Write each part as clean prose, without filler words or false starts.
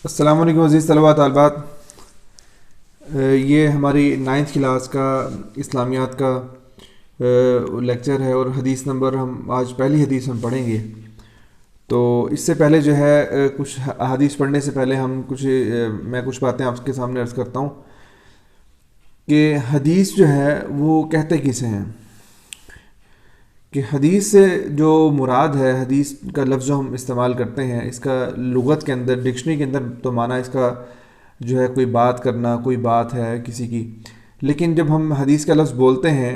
السلام علیکم عزیز طلباء طالبات، یہ ہماری 9th کلاس کا اسلامیات کا لیکچر ہے اور حدیث نمبر ہم آج پہلی حدیث ہم پڑھیں گے۔ تو اس سے پہلے جو ہے کچھ حدیث پڑھنے سے پہلے میں کچھ باتیں آپ کے سامنے عرض کرتا ہوں کہ حدیث جو ہے وہ کہتے کسے ہیں، کہ حدیث سے جو مراد ہے، حدیث کا لفظ جو ہم استعمال کرتے ہیں، اس کا لغت کے اندر ڈکشنری کے اندر تو معنی اس کا جو ہے کوئی بات کرنا، کوئی بات ہے کسی کی۔ لیکن جب ہم حدیث کا لفظ بولتے ہیں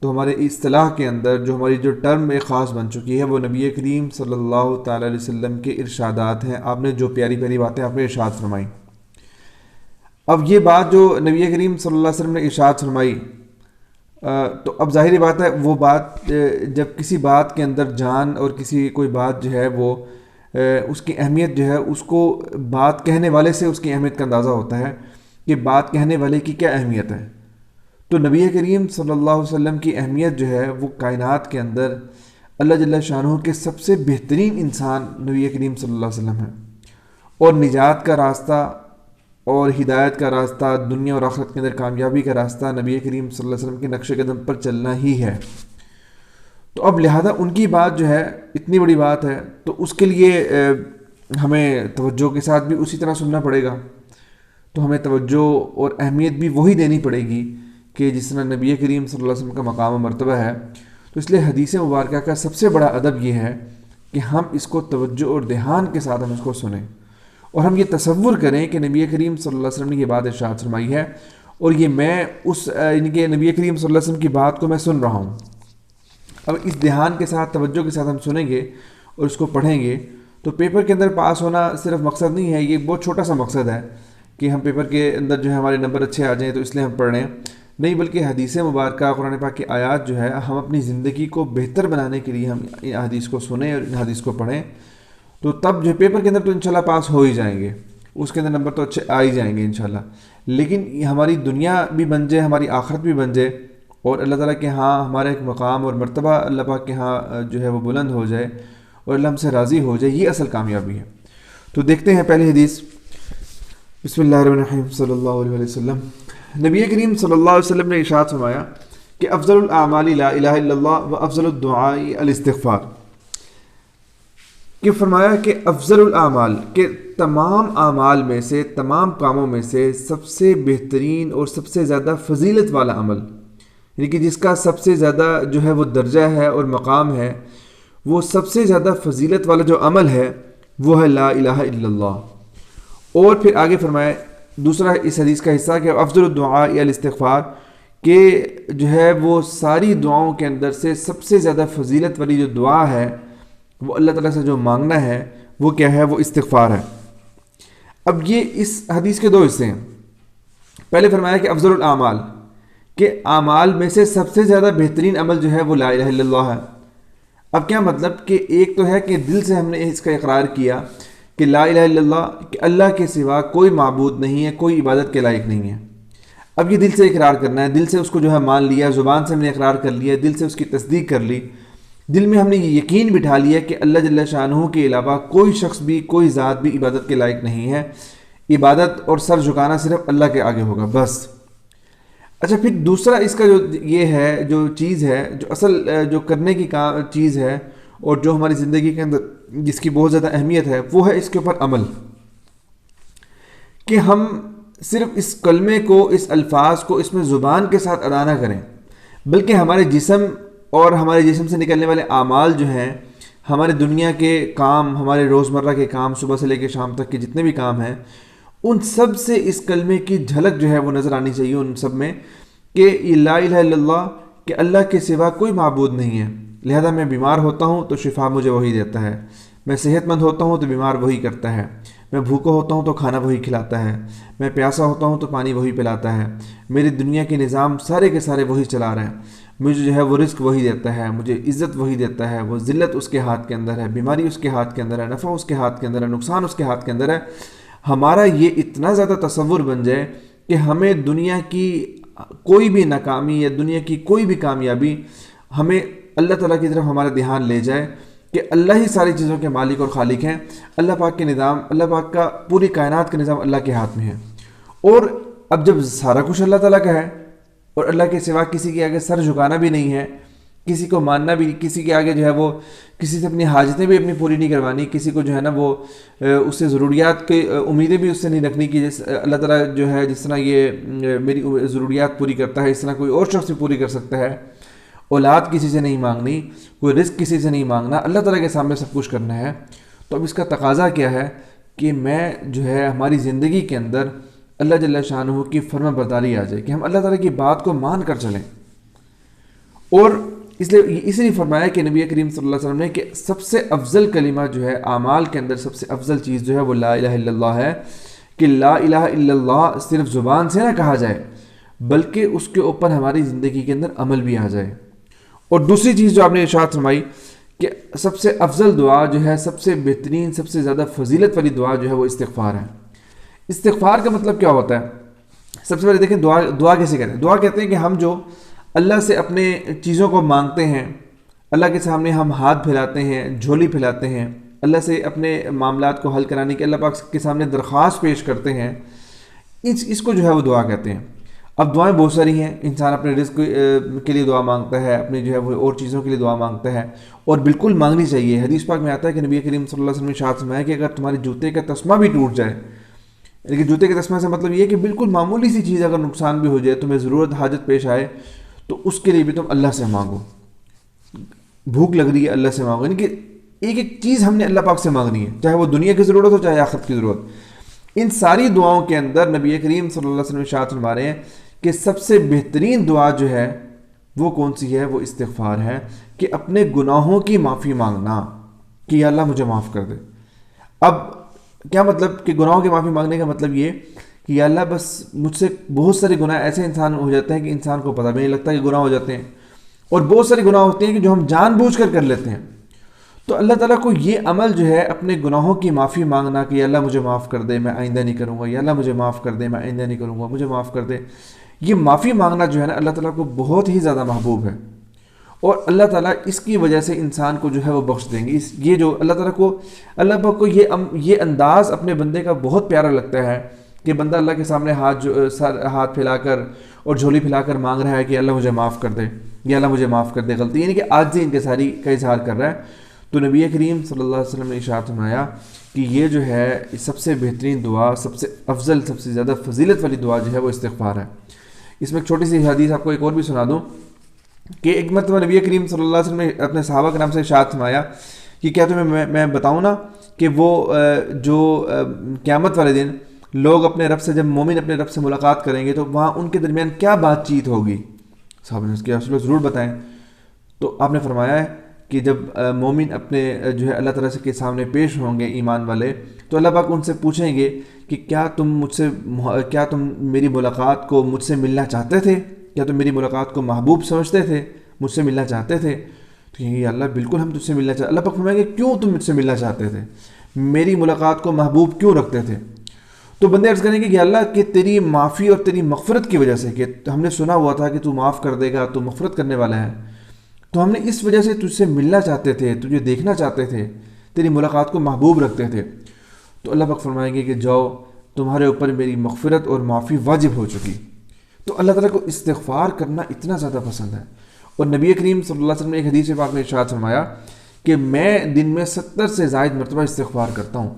تو ہمارے اصطلاح کے اندر جو ہماری جو ٹرم ایک خاص بن چکی ہے وہ نبی کریم صلی اللہ تعالی علیہ وسلم کے ارشادات ہیں۔ آپ نے جو پیاری پیاری باتیں آپ نے ارشاد فرمائی، اب یہ بات جو نبی کریم صلی اللہ علیہ وسلم نے ارشاد فرمائی، تو اب ظاہری بات ہے وہ بات جب کسی بات کے اندر جان اور کوئی بات جو ہے وہ اس کی اہمیت جو ہے اس کو بات کہنے والے سے اس کی اہمیت کا اندازہ ہوتا ہے کہ بات کہنے والے کی کیا اہمیت ہے۔ تو نبی کریم صلی اللہ علیہ وسلم کی اہمیت جو ہے وہ کائنات کے اندر اللہ جل شانہ کے سب سے بہترین انسان نبی کریم صلی اللہ علیہ وسلم ہے، اور نجات کا راستہ اور ہدایت کا راستہ، دنیا اور آخرت کے اندر کامیابی کا راستہ نبی کریم صلی اللہ علیہ وسلم کے نقش قدم پر چلنا ہی ہے۔ تو اب لہذا ان کی بات جو ہے اتنی بڑی بات ہے تو اس کے لیے ہمیں توجہ کے ساتھ بھی اسی طرح سننا پڑے گا، تو ہمیں توجہ اور اہمیت بھی وہی دینی پڑے گی کہ جس طرح نبی کریم صلی اللہ علیہ وسلم کا مقام و مرتبہ ہے۔ تو اس لیے حدیث مبارکہ کا سب سے بڑا ادب یہ ہے کہ ہم اس کو توجہ اور دھیان کے ساتھ ہم اس کو سنیں، اور ہم یہ تصور کریں کہ نبی کریم صلی اللہ علیہ وسلم نے یہ بات ارشاد فرمائی ہے، اور یہ میں یعنی کہ نبی کریم صلی اللہ علیہ وسلم کی بات کو میں سن رہا ہوں۔ اب اس دھیان کے ساتھ، توجہ کے ساتھ ہم سنیں گے اور اس کو پڑھیں گے تو پیپر کے اندر پاس ہونا صرف مقصد نہیں ہے، یہ بہت چھوٹا سا مقصد ہے کہ ہم پیپر کے اندر جو ہے ہمارے نمبر اچھے آ جائیں تو اس لیے ہم پڑھ رہے ہیں، نہیں، بلکہ حدیث مبارکہ قرآن پاک کی آیات جو ہے ہم اپنی زندگی کو بہتر بنانے کے لیے ہم ان حدیث کو سنیں اور ان حدیث کو پڑھیں، تو تب جو پیپر کے اندر تو انشاءاللہ پاس ہو ہی جائیں گے، اس کے اندر نمبر تو اچھے آ ہی جائیں گے انشاءاللہ، لیکن ہماری دنیا بھی بن جائے، ہماری آخرت بھی بن جائے، اور اللہ تعالیٰ کے ہاں ہمارا ایک مقام اور مرتبہ اللہ پاک کے ہاں جو ہے وہ بلند ہو جائے اور اللہ ہم سے راضی ہو جائے، یہ اصل کامیابی ہے۔ تو دیکھتے ہیں پہلی حدیث۔ بسم اللہ الرحمن الرحیم۔ صلی اللہ علیہ وسلم، نبی کریم صلی اللہ علیہ وسلم نے ارشاد فرمایا کہ افضل الاعمال لا الہ الا اللہ و افضل الدعاء الاستغفار، کہ فرمایا کہ افضل الاعمال، کہ تمام اعمال میں سے، تمام کاموں میں سے سب سے بہترین اور سب سے زیادہ فضیلت والا عمل، یعنی کہ جس کا سب سے زیادہ جو ہے وہ درجہ ہے اور مقام ہے، وہ سب سے زیادہ فضیلت والا جو عمل ہے وہ ہے لا الہ الا اللہ۔ اور پھر آگے فرمایا دوسرا اس حدیث کا حصہ کہ افضل الدعاء الاستغفار، کہ جو ہے وہ ساری دعاؤں کے اندر سے سب سے زیادہ فضیلت والی جو دعا ہے وہ اللہ تعالیٰ سے جو مانگنا ہے وہ کیا ہے، وہ استغفار ہے۔ اب یہ اس حدیث کے دو حصے ہیں۔ پہلے فرمایا کہ افضل الاعمال، کہ اعمال میں سے سب سے زیادہ بہترین عمل جو ہے وہ لا الہ الا اللہ ہے۔ اب کیا مطلب کہ ایک تو ہے کہ دل سے ہم نے اس کا اقرار کیا کہ لا الہ الا اللہ، کہ اللہ کے سوا کوئی معبود نہیں ہے، کوئی عبادت کے لائق نہیں ہے۔ اب یہ دل سے اقرار کرنا ہے، دل سے اس کو جو ہے مان لیا، زبان سے ہم نے اقرار کر لیا، دل سے اس کی تصدیق کر لی، دل میں ہم نے یہ یقین بٹھا لیا کہ اللہ جل شانہ کے علاوہ کوئی شخص بھی، کوئی ذات بھی عبادت کے لائق نہیں ہے، عبادت اور سر جھکانا صرف اللہ کے آگے ہوگا بس۔ اچھا، پھر دوسرا اس کا جو یہ ہے، جو چیز ہے، جو اصل جو کرنے کی چیز ہے اور جو ہماری زندگی کے اندر جس کی بہت زیادہ اہمیت ہے، وہ ہے اس کے اوپر عمل، کہ ہم صرف اس کلمے کو، اس الفاظ کو اس میں زبان کے ساتھ ادا نہ کریں، بلکہ ہمارے جسم اور ہمارے جسم سے نکلنے والے اعمال جو ہیں، ہمارے دنیا کے کام، ہمارے روزمرہ کے کام، صبح سے لے کے شام تک کے جتنے بھی کام ہیں، ان سب سے اس کلمے کی جھلک جو ہے وہ نظر آنی چاہیے، ان سب میں کہ یہ لا الہ الا اللہ، کہ اللہ کے سوا کوئی معبود نہیں ہے، لہذا میں بیمار ہوتا ہوں تو شفا مجھے وہی دیتا ہے، میں صحت مند ہوتا ہوں تو بیمار وہی کرتا ہے، میں بھوکا ہوتا ہوں تو کھانا وہی کھلاتا ہے، میں پیاسا ہوتا ہوں تو پانی وہی پلاتا ہے، میری دنیا کے نظام سارے کے سارے وہی چلا رہے ہیں، مجھے جو ہے وہ رزق وہی دیتا ہے، مجھے عزت وہی دیتا ہے، وہ ذلت اس کے ہاتھ کے اندر ہے، بیماری اس کے ہاتھ کے اندر ہے، نفع اس کے ہاتھ کے اندر ہے، نقصان اس کے ہاتھ کے اندر ہے۔ ہمارا یہ اتنا زیادہ تصور بن جائے کہ ہمیں دنیا کی کوئی بھی ناکامی یا دنیا کی کوئی بھی کامیابی ہمیں اللہ تعالیٰ کی طرف ہمارا دھیان لے جائے، کہ اللہ ہی ساری چیزوں کے مالک اور خالق ہیں. اللہ پاک کے نظام، اللہ پاک کا پوری کائنات کا نظام اللہ کے ہاتھ میں ہے. اور اب جب سارا کچھ اللہ تعالیٰ کا ہے اور اللہ کے سوا کسی کے آگے سر جھکانا بھی نہیں ہے، کسی کو ماننا بھی، کسی کے آگے جو ہے وہ کسی سے اپنی حاجتیں بھی اپنی پوری نہیں کروانی، کسی کو جو ہے نا وہ اس سے ضروریات کی امیدیں بھی اس سے نہیں رکھنی کہ اللہ تعالیٰ جو ہے جس طرح یہ میری ضروریات پوری کرتا ہے اس طرح کوئی اور شخص بھی پوری کر سکتا ہے. اولاد کسی سے نہیں مانگنی، کوئی رزق کسی سے نہیں مانگنا، اللہ تعالیٰ کے سامنے سب کچھ کرنا ہے. تو اب اس کا تقاضا کیا ہے کہ میں جو ہے ہماری زندگی کے اندر اللہ جل شانہ کی فرما برداری آ جائے، کہ ہم اللہ تعالیٰ کی بات کو مان کر چلیں. اور اس لیے فرمایا کہ نبی کریم صلی اللہ علیہ وسلم نے کہ سب سے افضل کلمہ جو ہے اعمال کے اندر سب سے افضل چیز جو ہے وہ لا الہ الا اللہ ہے، کہ لا الہ الا اللہ صرف زبان سے نہ کہا جائے بلکہ اس کے اوپر ہماری زندگی کے اندر عمل بھی آ جائے. اور دوسری چیز جو آپ نے ارشاد فرمائی کہ سب سے افضل دعا جو ہے، سب سے بہترین، سب سے زیادہ فضیلت والی دعا جو ہے وہ استغفار ہے. استغفار کا مطلب کیا ہوتا ہے؟ سب سے پہلے دیکھیں دعا کیسے کہتے ہیں. دعا کہتے ہیں کہ ہم جو اللہ سے اپنے چیزوں کو مانگتے ہیں، اللہ کے سامنے ہم ہاتھ پھیلاتے ہیں، جھولی پھیلاتے ہیں، اللہ سے اپنے معاملات کو حل کرانے کے اللہ پاک کے سامنے درخواست پیش کرتے ہیں، اس کو جو ہے وہ دعا کہتے ہیں. اب دعائیں بہت ساری ہیں. انسان اپنے رزق کے لیے دعا مانگتا ہے، اپنی جو ہے وہ اور چیزوں کے لیے دعا مانگتا ہے، اور بالکل مانگنی چاہیے. حدیث پاک میں آتا ہے کہ نبی کریم صلی اللہ علیہ وسلم نے ارشاد فرمایا کہ اگر تمہارے جوتے کا تسمہ بھی ٹوٹ جائے، لیکن جوتے کے تسمہ سے مطلب یہ ہے کہ بالکل معمولی سی چیز اگر نقصان بھی ہو جائے، تمہیں ضرورت حاجت پیش آئے، تو اس کے لیے بھی تم اللہ سے مانگو. بھوک لگ رہی ہے اللہ سے مانگو، یعنی کہ ایک ایک چیز ہم نے اللہ پاک سے مانگنی ہے، چاہے وہ دنیا کی ضرورت ہو چاہے آخرت کی ضرورت. ان ساری دعاؤں کے اندر نبی کریم صلی اللہ علیہ وسلم ارشاد فرما رہے ہیں کہ سب سے بہترین دعا جو ہے وہ کون سی ہے؟ وہ استغفار ہے، کہ اپنے گناہوں کی معافی مانگنا کہ یا اللہ مجھے معاف کر دے. اب کیا مطلب کہ گناہوں کی معافی مانگنے کا مطلب یہ کہ یا اللہ بس مجھ سے بہت سارے گناہ ایسے انسان ہو جاتے ہیں کہ انسان کو پتہ بھی نہیں لگتا کہ گناہ ہو جاتے ہیں، اور بہت سارے گناہ ہوتے ہیں کہ جو ہم جان بوجھ کر لیتے ہیں. تو اللہ تعالیٰ کو یہ عمل جو ہے اپنے گناہوں کی معافی مانگنا کہ یا اللہ مجھے معاف کر دے، میں آئندہ نہیں کروں گا، یا اللہ مجھے معاف کر دے، میں آئندہ نہیں کروں گا، مجھے معاف کر دے، یہ معافی مانگنا جو ہے نا اللہ تعالیٰ کو بہت ہی زیادہ محبوب ہے. اور اللہ تعالیٰ اس کی وجہ سے انسان کو جو ہے وہ بخش دیں گے. یہ جو اللہ تعالیٰ کو، اللہ پاک کو یہ انداز اپنے بندے کا بہت پیارا لگتا ہے کہ بندہ اللہ کے سامنے ہاتھ پھیلا کر اور جھولی پھیلا کر مانگ رہا ہے کہ اللہ مجھے معاف کر دے، یا اللہ مجھے معاف کر دے غلطی، یعنی کہ عاجزی انکساری کا اظہار کر رہا ہے. تو نبی کریم صلی اللہ علیہ وسلم نے ارشاد فرمایا کہ یہ جو ہے سب سے بہترین دعا، سب سے افضل، سب سے زیادہ فضیلت والی دعا جو ہے وہ استغفار ہے. اس میں ایک چھوٹی سی حدیث آپ کو ایک اور بھی سنا دوں کہ ایک مرتبہ نبی کریم صلی اللہ علیہ وسلم نے اپنے صحابہ کے نام سے ارشاد فرمایا کہ کیا تمہیں میں بتاؤں نا کہ وہ جو قیامت والے دن لوگ اپنے رب سے، جب مومن اپنے رب سے ملاقات کریں گے تو وہاں ان کے درمیان کیا بات چیت ہوگی؟ صحابہ نے اس کے رسول ضرور بتائیں. تو آپ نے فرمایا ہے کہ جب مومن اپنے جو ہے اللہ تعالیٰ کے سامنے پیش ہوں گے ایمان والے، تو اللہ پاک ان سے پوچھیں گے کہ کیا تم میری ملاقات کو مجھ سے ملنا چاہتے تھے؟ کیا تم میری ملاقات کو محبوب سمجھتے تھے، مجھ سے ملنا چاہتے تھے؟ تو یہ اللہ بالکل ہم تجھ سے ملنا چاہتے. اللہ پاک فرمائیں گے کیوں تم مجھ سے ملنا چاہتے تھے، میری ملاقات کو محبوب کیوں رکھتے تھے؟ تو بندے عرض کریں گے کہ اللہ کہ تیری معافی اور تیری مغفرت کی وجہ سے، کہ ہم نے سنا ہوا تھا کہ تو معاف کر دے گا، تو مغفرت کرنے والا ہے، تو ہم نے اس وجہ سے تجھ سے ملنا چاہتے تھے، تجھے دیکھنا چاہتے تھے، تیری ملاقات کو محبوب رکھتے تھے. تو اللہ پاک فرمائیں گے کہ جاؤ تمہارے اوپر میری مغفرت اور معافی واجب ہو چکی. تو اللہ تعالیٰ کو استغفار کرنا اتنا زیادہ پسند ہے. اور نبی کریم صلی اللہ علیہ وسلم نے ایک حدیث پاک میں ارشاد فرمایا کہ میں دن میں 70 سے زائد مرتبہ استغفار کرتا ہوں.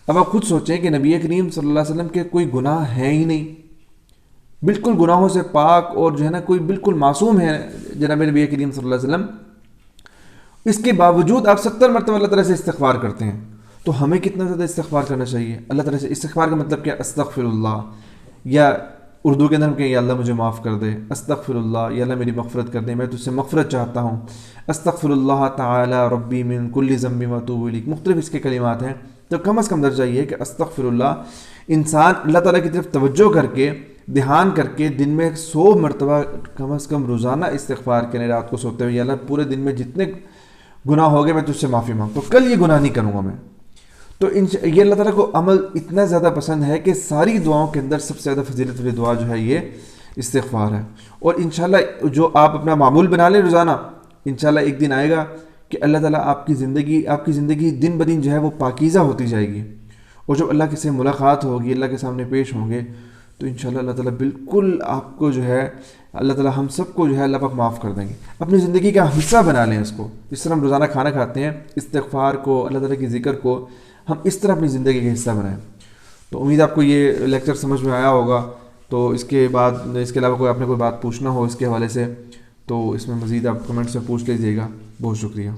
اب آپ خود سوچیں کہ نبی کریم صلی اللہ علیہ وسلم کے کوئی گناہ ہیں ہی نہیں، بالکل گناہوں سے پاک، اور جو ہے نا کوئی بالکل معصوم ہے جناب نبی کریم صلی اللہ علیہ وسلم، اس کے باوجود آپ 70 مرتبہ اللہ تعالیٰ سے استغفار کرتے ہیں. تو ہمیں کتنا زیادہ استغفار کرنا چاہیے اللہ تعالیٰ سے. استغفار کا مطلب کیا؟ استغفر اللہ، یا اردو کے اندر ہم کہیں یا اللہ مجھے معاف کر دے، استغفر اللہ، یا اللہ میری مغفرت کر دے، میں تجھ سے مغفرت چاہتا ہوں، استغفر اللہ تعالی ربی من کل ذنب واتوب الیہ. مختلف اس کے کلمات ہیں. تو کم از کم درجہ یہ ہے کہ استغفر اللہ انسان اللہ تعالیٰ کی طرف توجہ کر کے، دھیان کر کے دن میں 100 مرتبہ کم از کم روزانہ استغفار کریں رات کو سوتے ہوئے. یا اللہ پورے دن میں جتنے گناہ ہو گئے میں تجھ سے معافی مانگتا ہوں، کل یہ گناہ نہیں کروں گا میں. تو یہ اللہ تعالیٰ کو عمل اتنا زیادہ پسند ہے کہ ساری دعاؤں کے اندر سب سے زیادہ فضیلت والی دعا جو ہے یہ استغفار ہے. اور انشاءاللہ جو آپ اپنا معمول بنا لیں روزانہ، انشاءاللہ ایک دن آئے گا کہ اللہ تعالیٰ آپ کی زندگی دن بدن جو ہے وہ پاکیزہ ہوتی جائے گی، اور جب اللہ کے سے ملاقات ہوگی، اللہ کے سامنے پیش ہوں گے، تو انشاءاللہ اللہ تعالیٰ بالکل آپ کو جو ہے، اللہ تعالیٰ ہم سب کو جو ہے اللہ پاک معاف کر دیں گے۔ اپنی زندگی کا حصہ بنا لیں اس کو، جس طرح ہم روزانہ کھانا کھاتے ہیں، استغفار کو، اللہ تعالیٰ کی ذکر کو ہم اس طرح اپنی زندگی کا حصہ بنائیں۔ تو امید آپ کو یہ لیکچر سمجھ میں آیا ہوگا۔ تو اس کے علاوہ کوئی آپ نے کوئی بات پوچھنا ہو اس کے حوالے سے، تو اس میں مزید آپ کمنٹس میں پوچھ لیجیے گا۔ بہت شکریہ۔